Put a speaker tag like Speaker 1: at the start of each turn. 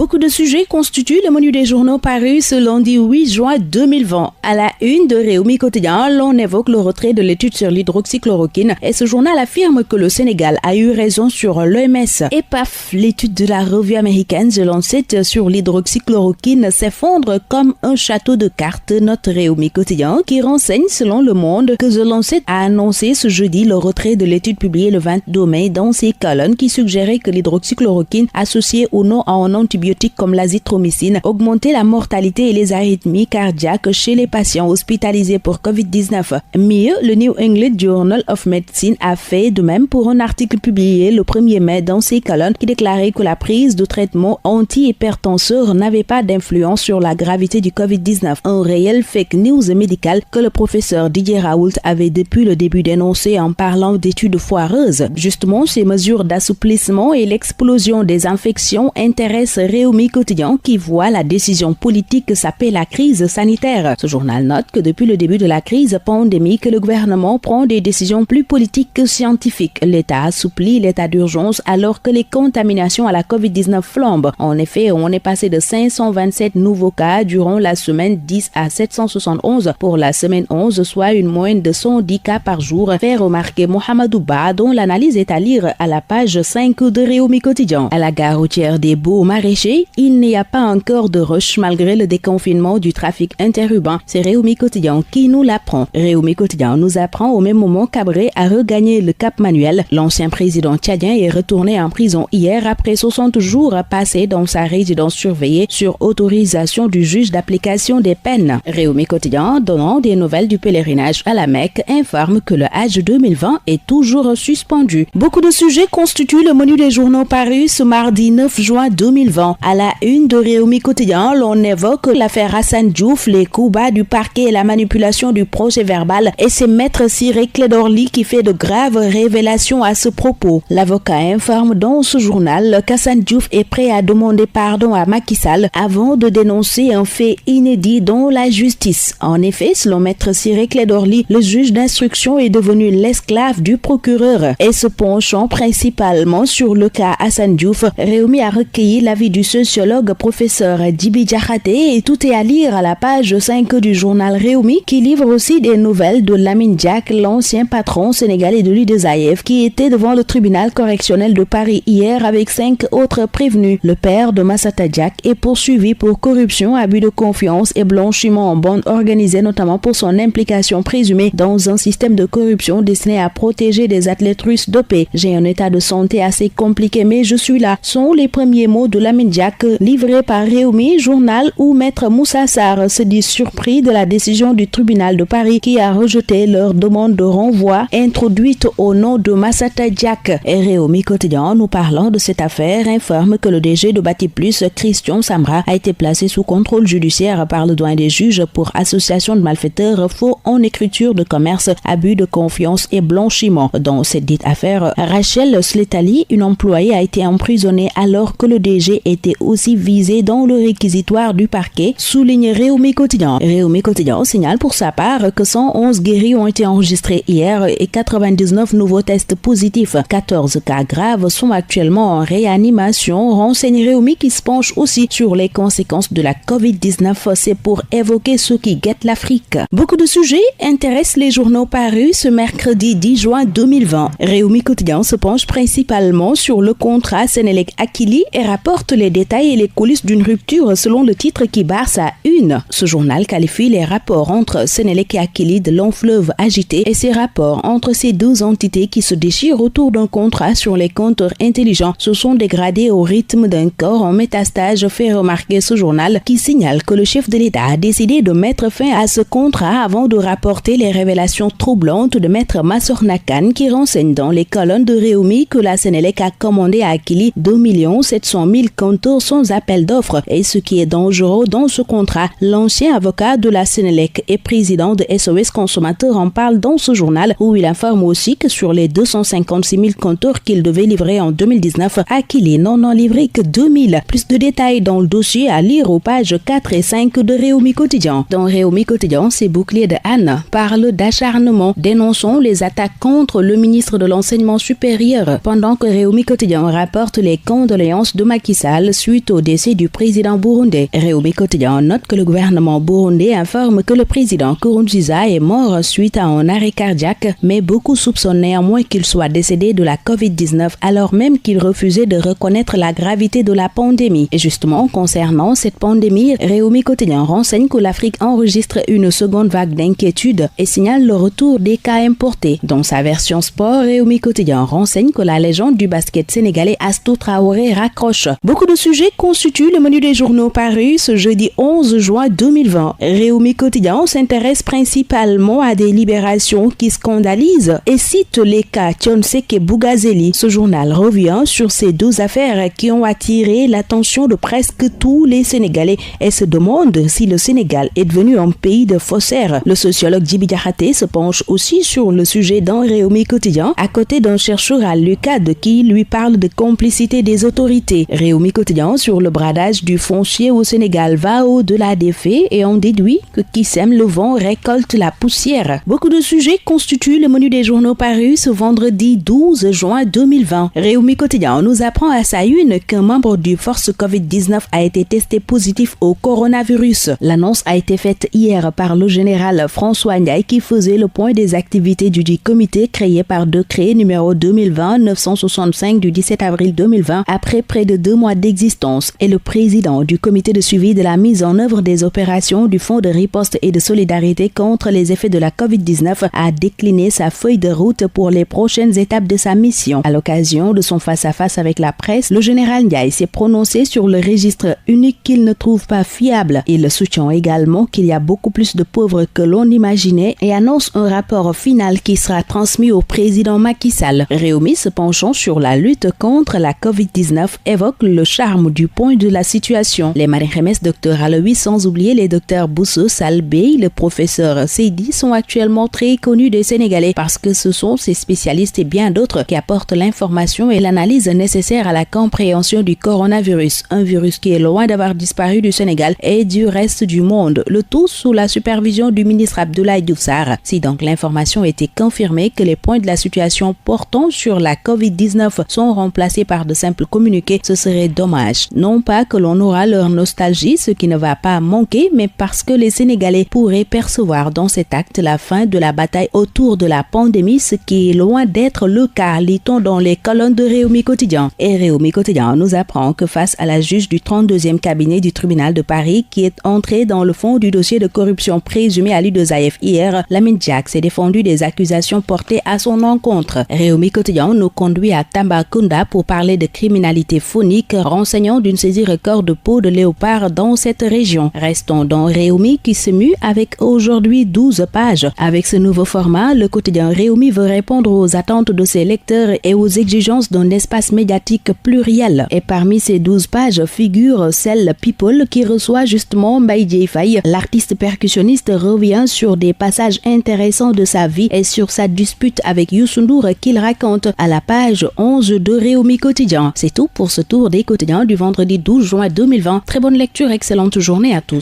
Speaker 1: Beaucoup de sujets constituent le menu des journaux parus ce lundi 8 juin 2020. À la une de Réumi Quotidien, l'on évoque le retrait de l'étude sur l'hydroxychloroquine et ce journal affirme que le Sénégal a eu raison sur l'OMS. Et paf, l'étude de la revue américaine The Lancet sur l'hydroxychloroquine s'effondre comme un château de cartes, note Réumi Quotidien, qui renseigne selon Le Monde que The Lancet a annoncé ce jeudi le retrait de l'étude publiée le 22 mai dans ses colonnes qui suggérait que l'hydroxychloroquine associée ou non à un antibiotique comme l'azithromycine augmentait la mortalité et les arythmies cardiaques chez les patients hospitalisés pour COVID-19. Mieux, le New England Journal of Medicine a fait de même pour un article publié le 1er mai dans ses colonnes qui déclarait que la prise de traitements antihypertenseurs n'avait pas d'influence sur la gravité du COVID-19. Un réel fake news médical que le professeur Didier Raoult avait depuis le début dénoncé en parlant d'études foireuses. Justement, ces mesures d'assouplissement et l'explosion des infections intéressent Réumi Quotidien qui voit la décision politique saper la crise sanitaire. Ce journal note que depuis le début de la crise pandémique, le gouvernement prend des décisions plus politiques que scientifiques. L'État assouplit l'état d'urgence alors que les contaminations à la COVID-19 flambent. En effet, on est passé de 527 nouveaux cas durant la semaine 10 à 771 pour la semaine 11, soit une moyenne de 110 cas par jour, fait remarquer Mohamedou Ba, dont l'analyse est à lire à la page 5 de Réumi Quotidien. À la gare routière des Beaux-Maraîchers, il n'y a pas encore de rush malgré le déconfinement du trafic interurbain. C'est Réumi Quotidien qui nous l'apprend. Réumi Quotidien nous apprend au même moment qu'Abré a regagné le Cap Manuel. L'ancien président tchadien est retourné en prison hier après 60 jours passés dans sa résidence surveillée sur autorisation du juge d'application des peines. Réumi Quotidien, donnant des nouvelles du pèlerinage à la Mecque, informe que le Hajj 2020 est toujours suspendu. Beaucoup de sujets constituent le menu des journaux parus ce mardi 9 juin 2020. À la une de Réumi Quotidien, l'on évoque l'affaire Hassan Diouf, les coups bas du parquet et la manipulation du procès verbal et c'est maître Ciré Clédor-Ly qui fait de graves révélations à ce propos. L'avocat informe dans ce journal qu'Hassan Diouf est prêt à demander pardon à Macky Sall avant de dénoncer un fait inédit dans la justice. En effet, selon maître Ciré Clédor-Ly, le juge d'instruction est devenu l'esclave du procureur et se penchant principalement sur le cas Hassan Diouf, Réumi a recueilli l'avis du sociologue professeur Djibi Diakhaté et tout est à lire à la page 5 du journal Réumi qui livre aussi des nouvelles de Lamine Diack, l'ancien patron sénégalais de l'UDSAF qui était devant le tribunal correctionnel de Paris hier avec 5 autres prévenus. Le père de Massata Diack est poursuivi pour corruption, abus de confiance et blanchiment en bande organisée notamment pour son implication présumée dans un système de corruption destiné à protéger des athlètes russes dopés. J'ai un état de santé assez compliqué mais je suis là, sont les premiers mots de Lamine Diack livré par Réumi, journal où maître Moussa Sarr se dit surpris de la décision du tribunal de Paris qui a rejeté leur demande de renvoi introduite au nom de Massata Diack. Et Réumi Quotidien, nous parlant de cette affaire, informe que le DG de Batiplus, Christian Samra, a été placé sous contrôle judiciaire par le doyen des juges pour association de malfaiteurs, faux en écriture de commerce, abus de confiance et blanchiment. Dans cette dite affaire, Rachel Sletali, une employée, a été emprisonnée alors que le DG était aussi visé dans le réquisitoire du parquet, souligne Réumi Quotidien. Réumi Quotidien signale pour sa part que 111 guéris ont été enregistrés hier et 99 nouveaux tests positifs. 14 cas graves sont actuellement en réanimation, renseigne Réumi qui se penche aussi sur les conséquences de la COVID-19. C'est pour évoquer ceux qui guettent l'Afrique. Beaucoup de sujets intéressent les journaux parus ce mercredi 10 juin 2020. Réumi Quotidien se penche principalement sur le contrat Sénélec-Akili et rapporte les détails et les coulisses d'une rupture selon le titre qui barre sa une. Ce journal qualifie les rapports entre Sénélec et Akili de long fleuve agité et ces rapports entre ces deux entités qui se déchirent autour d'un contrat sur les compteurs intelligents se sont dégradés au rythme d'un corps en métastage, fait remarquer ce journal qui signale que le chef de l'État a décidé de mettre fin à ce contrat avant de rapporter les révélations troublantes de maître Massorna Kane qui renseigne dans les colonnes de Réumi que la Sénélec a commandé à Akili 2 700 000 compteurs sans appel d'offres. Et ce qui est dangereux dans ce contrat, l'ancien avocat de la Sénélec et président de SOS Consommateurs en parle dans ce journal où il informe aussi que sur les 256 000 compteurs qu'il devait livrer en 2019, Akili n'en a livré que 2000. Plus de détails dans le dossier à lire aux pages 4 et 5 de Réumi Quotidien. Dans Réumi Quotidien, ces boucliers de Anne parlent d'acharnement, dénonçant les attaques contre le ministre de l'Enseignement supérieur. Pendant que Réumi Quotidien rapporte les condoléances de Macky Sall, Sall suite au décès du président burundais. Réumi Quotidien note que le gouvernement burundais informe que le président Nkurunziza est mort suite à un arrêt cardiaque, mais beaucoup soupçonnent néanmoins qu'il soit décédé de la COVID-19 alors même qu'il refusait de reconnaître la gravité de la pandémie. Et justement, concernant cette pandémie, Réumi Quotidien renseigne que l'Afrique enregistre une seconde vague d'inquiétude et signale le retour des cas importés. Dans sa version sport, Réumi Quotidien renseigne que la légende du basket sénégalais Astou Traoré raccroche. Beaucoup de sujets constituent le menu des journaux parus ce jeudi 11 juin 2020. Réumi Quotidien s'intéresse principalement à des libérations qui scandalisent et cite les cas Thionsek et Bougazeli. Ce journal revient sur ces deux affaires qui ont attiré l'attention de presque tous les Sénégalais et se demande si le Sénégal est devenu un pays de faussaires. Le sociologue Djibi Diakhaté se penche aussi sur le sujet dans Réumi Quotidien, à côté d'un chercheur à l'UCAD qui lui parle de complicité des autorités. Réumi Quotidien sur le bradage du foncier au Sénégal va au-delà des faits et on déduit que qui sème le vent récolte la poussière. Beaucoup de sujets constituent le menu des journaux parus ce vendredi 12 juin 2020. Réumi Quotidien nous apprend à sa une qu'un membre du Force Covid-19 a été testé positif au coronavirus. L'annonce a été faite hier par le général François Ndiaye qui faisait le point des activités du dit comité créé par décret numéro 2020-965 du 17 avril 2020 après près de 2 mois d'existence et le président du comité de suivi de la mise en œuvre des opérations du Fonds de riposte et de solidarité contre les effets de la COVID-19 a décliné sa feuille de route pour les prochaines étapes de sa mission. À l'occasion de son face-à-face avec la presse, le général Ndiaye s'est prononcé sur le registre unique qu'il ne trouve pas fiable. Il soutient également qu'il y a beaucoup plus de pauvres que l'on imaginait et annonce un rapport final qui sera transmis au président Macky Sall. Réumi, se penchant sur la lutte contre la COVID-19, évoque le charme du point de la situation. Les Marie-Khemesse Dr Aloui, sans oublier les docteurs Bousso, Salbey, le professeur Seydi sont actuellement très connus des Sénégalais parce que ce sont ces spécialistes et bien d'autres qui apportent l'information et l'analyse nécessaire à la compréhension du coronavirus, un virus qui est loin d'avoir disparu du Sénégal et du reste du monde, le tout sous la supervision du ministre Abdoulaye Diouf Sarr. Si donc l'information était confirmée que les points de la situation portant sur la COVID-19 sont remplacés par de simples communiqués, ce serait dommage. Non pas que l'on aura leur nostalgie, ce qui ne va pas manquer, mais parce que les Sénégalais pourraient percevoir dans cet acte la fin de la bataille autour de la pandémie, ce qui est loin d'être le cas, lit-on dans les colonnes de Réumi Quotidien. Et Réumi Quotidien nous apprend que face à la juge du 32e cabinet du tribunal de Paris qui est entrée dans le fond du dossier de corruption présumé à l'UDSAF hier, Lamine Diack s'est défendu des accusations portées à son encontre. Réumi Quotidien nous conduit à Tambacounda pour parler de criminalité phonique, renseignant d'une saisie record de peau de léopard dans cette région. Restons dans Réumi qui se mue avec aujourd'hui 12 pages. Avec ce nouveau format, le quotidien Réumi veut répondre aux attentes de ses lecteurs et aux exigences d'un espace médiatique pluriel. Et parmi ces 12 pages figure celle People qui reçoit justement Mbaye Dièye Faye. L'artiste percussionniste revient sur des passages intéressants de sa vie et sur sa dispute avec Youssou Ndour qu'il raconte à la page 11 de Réumi Quotidien. C'est tout pour ce tour des quotidiens du vendredi 12 juin 2020. Très bonne lecture, excellente journée à tous.